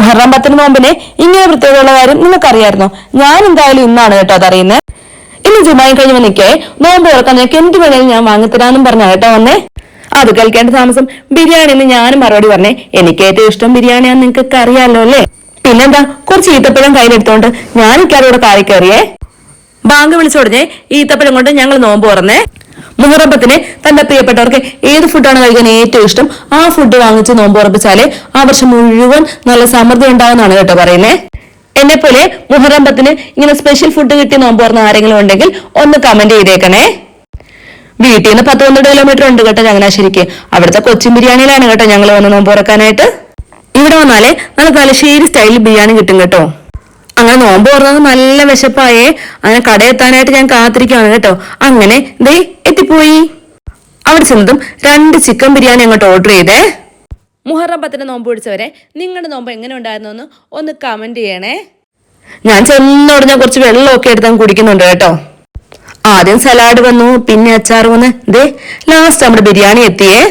മുഹറം 10 നോമ്പിന് ഇങ്ങനെ പ്രത്യേകതയുള്ള കാര്യം നിങ്ങൾക്കറിയായിരുന്നോ? ഞാൻ എന്തായാലും ഇന്നാണ് കേട്ടോ അതറിയുന്നത്. ഇന്ന് ജുമായി കഴിഞ്ഞ് നിൽക്കേ നോമ്പ് തുറക്കാൻ നിനക്ക് എന്ത് വേണേലും ഞാൻ വാങ്ങിത്തരാന്നും പറഞ്ഞ കേട്ടോ വന്നേ. അത് കേൾക്കേണ്ട താമസം ബിരിയാണി എന്ന് ഞാനും മറുപടി പറഞ്ഞേ. എനിക്ക് ഏറ്റവും ഇഷ്ടം ബിരിയാണിയാന്ന് നിങ്ങൾക്കൊക്കെ അറിയാലോ അല്ലേ? പിന്നെന്താ, കുറച്ച് ഈത്തപ്പഴം കയ്യിലെടുത്തോണ്ട് ഞാൻ ഇക്കാരോടെ കാറി കയറിയേ. ബാങ്ക് വിളിച്ചോടഞ്ഞേ ഈത്തപ്പഴം കൊണ്ട് ഞങ്ങൾ നോമ്പ് തുറന്നേ. മുഹറം 10 തന്റെ പ്രിയപ്പെട്ടവർക്ക് ഏത് ഫുഡാണ് കഴിക്കാൻ ഏറ്റവും ഇഷ്ടം ആ ഫുഡ് വാങ്ങിച്ച് നോമ്പ് ഉറപ്പിച്ചാലേ ആ വർഷം മുഴുവൻ നല്ല സമൃദ്ധി ഉണ്ടാവുന്നതാണ് കേട്ടോ പറയുന്നേ. എന്നെ പോലെ മുഹറം 10 ഇങ്ങനെ സ്പെഷ്യൽ ഫുഡ് കിട്ടി നോമ്പ് തുറന്ന ആരെങ്കിലും ഉണ്ടെങ്കിൽ ഒന്ന് കമന്റ് ചെയ്തേക്കണേ. വീട്ടിൽ നിന്ന് 10-12 കിലോമീറ്റർ ഉണ്ട് കേട്ടോ ചങ്ങനാശ്ശേരിക്ക്. അവിടുത്തെ കൊച്ചിൻ ബിരിയാണിയിലാണ് കേട്ടോ ഞങ്ങൾ വന്ന് നോമ്പ് തുറക്കാനായിട്ട്. ഇവിടെ വന്നാലേ നല്ല തലശ്ശേരി സ്റ്റൈലിൽ ബിരിയാണി കിട്ടും കേട്ടോ. അങ്ങനെ നോമ്പ് തുറന്നത് നല്ല വിശപ്പായേ. അങ്ങനെ കടയെത്താനായിട്ട് ഞാൻ കാത്തിരിക്കുകയാണ് കേട്ടോ. അങ്ങനെ ദേ എത്തിപ്പോയി. അവിടെ ചെന്നതും 2 ചിക്കൻ ബിരിയാണി അങ്ങോട്ട് ഓർഡർ ചെയ്തേ. മുഹറം 10 നോമ്പ് പിടിച്ചവരെ നിങ്ങളുടെ നോമ്പ് എങ്ങനെ ഉണ്ടായിരുന്നു ഒന്ന് കമന്റ് ചെയ്യണേ. ഞാൻ ചെന്നോട് കുറച്ച് വെള്ളമൊക്കെ എടുത്താൽ കുടിക്കുന്നുണ്ട് കേട്ടോ. ആദ്യം സലാഡ് വന്നു, പിന്നെ അച്ചാർ വന്ന്, ദേ ലാസ്റ്റ് നമ്മുടെ ബിരിയാണി എത്തിയേ.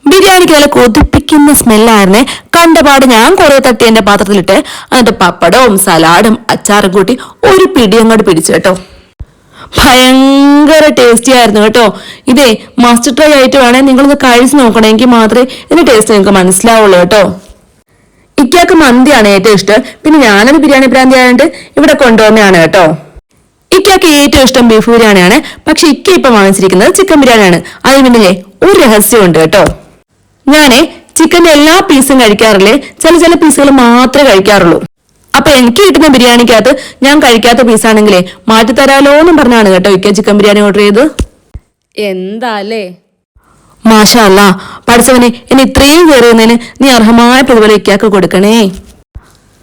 ബിരിയാണിക്ക് നല്ല കൊതിപ്പിക്കുന്ന സ്മെല്ലായിരുന്നേ. കണ്ടപാട് ഞാൻ കുറെ തട്ടി എന്റെ പാത്രത്തിലിട്ട് എന്നിട്ട് പപ്പടവും സലാഡും അച്ചാറും കൂട്ടി ഒരു പിടി അങ്ങോട്ട് പിടിച്ചു കേട്ടോ. ഭയങ്കര ടേസ്റ്റി ആയിരുന്നു കേട്ടോ. ഇതേ മസ്റ്റ് ട്രൈ ആയിട്ട് വേണേ നിങ്ങളൊന്ന് കഴിച്ച് നോക്കണമെങ്കിൽ മാത്രമേ ഇതിന്റെ ടേസ്റ്റ് നിങ്ങൾക്ക് മനസ്സിലാവുള്ളൂ കേട്ടോ. ഇക്കാക്ക് മന്തിയാണ് ഏറ്റവും ഇഷ്ടം. പിന്നെ ഞാനൊരു ബിരിയാണി ഭ്രാന്തി ആയതുകൊണ്ട് ഇവിടെ കൊണ്ടുവന്നതാണ് കേട്ടോ. ഇക്കാക്ക് ഏറ്റവും ഇഷ്ടം ബീഫ് ബിരിയാണിയാണ്. പക്ഷെ ഇക്ക ഇപ്പൊ വാങ്ങിച്ചിരിക്കുന്നത് ചിക്കൻ ബിരിയാണിയാണ്. അതിന് പിന്നിലെ ഒരു രഹസ്യമുണ്ട് കേട്ടോ. ഞാനേ ചിക്കന്റെ എല്ലാ പീസും കഴിക്കാറില്ലേ, ചില പീസുകൾ മാത്രമേ കഴിക്കാറുള്ളൂ. അപ്പൊ എനിക്ക് കിട്ടുന്ന ബിരിയാണിക്കകത്ത് ഞാൻ കഴിക്കാത്ത പീസാണെങ്കിലേ മാറ്റിത്തരാലോ എന്നും പറഞ്ഞാണ് കേട്ടോ ഇക്ക ചിക്കൻ ബിരിയാണി ഓർഡർ ചെയ്ത്. എന്താല്ലേ മാഷാ അല്ലാ, പഠിച്ചവനെ എന്നെ ഇത്രയും കയറിയുന്നതിന് നീ അർഹമായ പ്രതിഫലം ഇക്കാക്ക് കൊടുക്കണേ.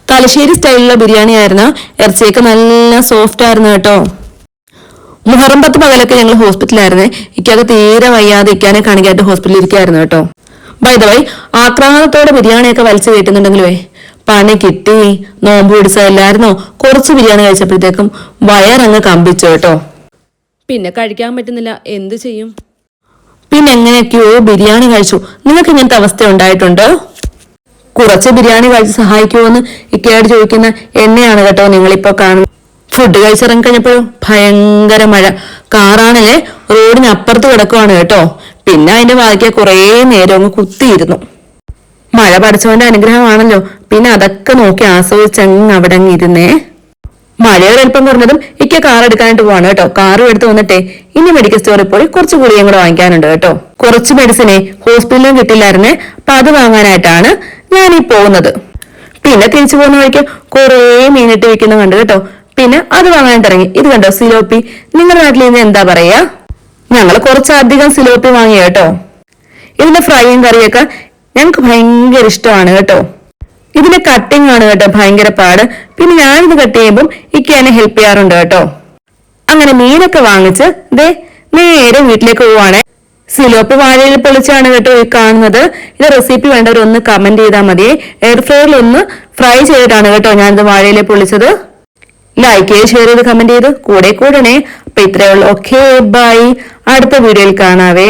തലശ്ശേരി സ്റ്റൈലിലുള്ള ബിരിയാണി ആയിരുന്നു. ഇറച്ചിയൊക്കെ നല്ല സോഫ്റ്റ് ആയിരുന്നു കേട്ടോ. മുഹറം 10 പകലൊക്കെ ഞങ്ങൾ ഹോസ്പിറ്റലായിരുന്നേ. ഇക്കാക്ക് തീരെ വയ്യാതെ ഇക്കാനെ കാണിക്കായിട്ട് ഹോസ്പിറ്റലിൽ ഇരിക്കായിരുന്നു കേട്ടോ. ബൈ ദ വൈ, ആക്രാന്തത്തോടെ ബിരിയാണിയൊക്കെ വലിച്ചു കയറ്റുന്നുണ്ടെങ്കിലേ പണി കിട്ടി. നോമ്പ് പിടിച്ചതല്ലായിരുന്നോ? കുറച്ച് ബിരിയാണി കഴിച്ചപ്പോഴത്തേക്കും വയറങ്ങ് കമ്പിച്ചു കേട്ടോ. പിന്നെ കഴിക്കാൻ പറ്റുന്നില്ല, എന്ത് ചെയ്യും? പിന്നെ എങ്ങനെയൊക്കെയോ ബിരിയാണി കഴിച്ചു. നിങ്ങൾക്ക് ഇങ്ങനത്തെ അവസ്ഥ ഉണ്ടായിട്ടുണ്ടോ? കുറച്ച് ബിരിയാണി കഴിച്ച് സഹായിക്കുമോന്ന് ഇക്കയോട് ചോദിക്കുന്ന എന്നെയാണ് കേട്ടോ നിങ്ങളിപ്പോ കാണുന്നത്. ഫുഡ് കഴിച്ചിറങ്ങി കഴിഞ്ഞപ്പോഴും ഭയങ്കര മഴ. കാറാണല്ലേ റോഡിന് അപ്പുറത്ത് കിടക്കുവാണ് കേട്ടോ. പിന്നെ അതിന്റെ വായിക്കാൻ കുറേ നേരം അങ്ങ് കുത്തിയിരുന്നു. മഴ പഠിച്ചവന്റെ അനുഗ്രഹമാണല്ലോ. പിന്നെ അതൊക്കെ നോക്കി ആസ്വദിച്ചങ്ങ് അവിടെ അങ്ങ് ഇരുന്നേ. മഴയുടെ എളുപ്പം കുറഞ്ഞതും ഇക്ക കാർ എടുക്കാനായിട്ട് പോവാണ് കേട്ടോ. കാറും എടുത്ത് വന്നിട്ടേ ഇനി മെഡിക്കൽ സ്റ്റോറിൽ പോയി കുറച്ച് ഗുളികയും കൂടെ വാങ്ങിക്കാനുണ്ട് കേട്ടോ. കുറച്ച് മെഡിസിനെ ഹോസ്പിറ്റലിലും കിട്ടില്ലായിരുന്നേ. അപ്പൊ അത് വാങ്ങാനായിട്ടാണ് ഞാനീ പോകുന്നത്. പിന്നെ തിരിച്ചു പോകുന്ന വഴിക്ക് കുറേ മീനിട്ട് വെക്കുന്ന കണ്ടു കേട്ടോ. പിന്നെ അത് വാങ്ങാനായിട്ട് ഇറങ്ങി. ഇത് കണ്ടോ സിലോപ്പി. നിങ്ങളുടെ നാട്ടിൽ നിന്ന് എന്താ പറയാ? ഞങ്ങൾ കുറച്ചധികം സിലോപ്പി വാങ്ങി കേട്ടോ. ഇതിന്റെ ഫ്രൈയും കറിയൊക്കെ ഞങ്ങൾക്ക് ഭയങ്കര ഇഷ്ടമാണ് കേട്ടോ. ഇതിന്റെ കട്ടിങ് ആണ് കേട്ടോ ഭയങ്കര പാട്. പിന്നെ ഞാനിത് കട്ട് ചെയ്യുമ്പോൾ ഇക്ക എന്നെ ഹെൽപ്പ് ചെയ്യാറുണ്ട് കേട്ടോ. അങ്ങനെ മീനൊക്കെ വാങ്ങിച്ച് ദേ നേരെ വീട്ടിലേക്ക് പോവാണേ. സിലോപ്പി വാഴയിൽ പൊളിച്ചാണ് കേട്ടോ ഈ കാണുന്നത്. ഇത് റെസിപ്പി വേണ്ടവരൊന്ന് കമന്റ് ചെയ്താൽ മതിയെ. എയർ ഫ്രയറിൽ ഒന്ന് ഫ്രൈ ചെയ്തിട്ടാണ് കേട്ടോ ഞാനിത് വാഴയിലെ പൊളിച്ചത്. ലൈക്ക് ചെയ്ത് ഷെയർ ചെയ്ത് കമന്റ് ചെയ്ത് കൂടെ കൂടണേ. അപ്പൊ ഇത്രയേ ഉള്ളൂ. Okay bye. അടുത്ത വീഡിയോയിൽ കാണാവേ.